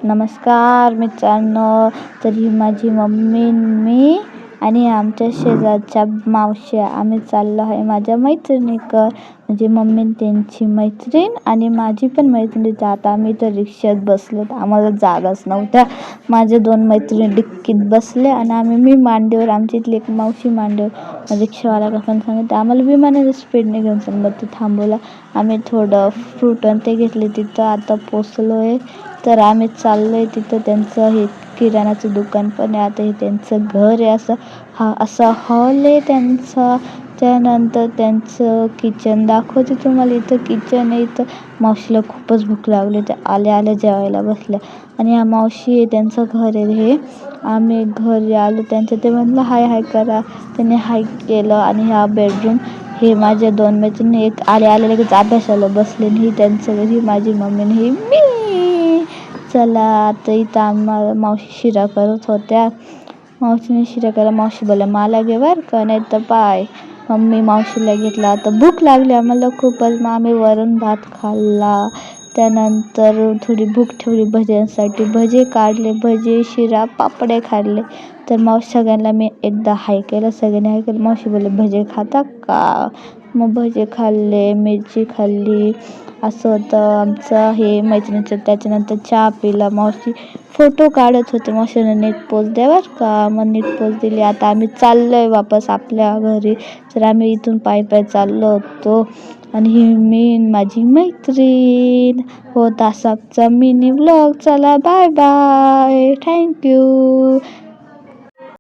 नमस्कार मित्रांनो, तर ही माझी मम्मी, मी आणि आमच्या शेजारच्या मावश्या. आम्ही चाललो आहे माझ्या मैत्रिणीकडं, म्हणजे मम्मी त्यांची मैत्रीण आणि माझी पण मैत्रीण. आता आम्ही तर रिक्षात बसलो, आम्हाला जागाच नव्हत्या. माझ्या 2 मैत्रिणी डिक्कीत बसले आणि मी मांडीवर, आमची इथली एक मावशी मांडीवर. रिक्षावाला काकांनी सांगितलं आम्हाला विमानाच्या स्पीडने घेऊन चल, मग ते थांबवला. आम्ही थोडं फ्रूट आणि ते घेतले. तिथं आता पोचलो आहे, तर आम्ही चाललोय तिथं. त्यांचं हे किराणाचं दुकान पण आहे. आता हे त्यांचं घर आहे, असा हॉल आहे त्यांचा. त्यानंतर त्यांचं किचन दाखवते तुम्हाला. इथं किचन आहे. इथं मावशीला खूपच भूक लागली, ते आल्या जेवायला बसल्या. आणि ह्या मावशी आहे, त्यांचं घर आहे हे. आम्ही घरी आलो त्यांच्या, ते म्हटलं हाय करा. त्याने हाय केलं. आणि हा बेडरूम. हे माझ्या 2 मैत्रिणी, एक आल्या लगेच अभ्यासाला बसले. ही त्यांचं घरी, माझी मम्मी आणि ही मी. चला आता इथं आम्हाला मावशी शिरा करत होत्या. मावशीने शिरा करा. मावशी बोला मला घे बरं का, नाही तर पाय. मम्मी मावशीला घेतला. आता भूक लागली आम्हाला खूपच, मग आम्ही वरण भात खाल्ला. त्यानंतर थोडी भूक ठेवली भज्यांसाठी. भजे काढले, भजे, शिरा, पापडे खाल्ले. तर मावशी सगळ्यांना मी एकदा हाय केलं, सगळ्यांनी हाय केलं. मावशी बोलले भजे खाता का? मग भजे खाल्ले, मिरची खाल्ली. असं होतं आमचं हे मैत्रिणीचं. त्याच्यानंतर चहा पिला. मावशी फोटो काढत होते. मावशीने नीट पोज द्या बरं का, मग नीट पोज दिली. आता आम्ही चाललोय वापस आपल्या घरी. तर आम्ही इथून पायी चाललो होतो. आणि ही मी माझी मैत्रीण. होत असा मिनी व्लॉग. चला बाय बाय, थँक्यू.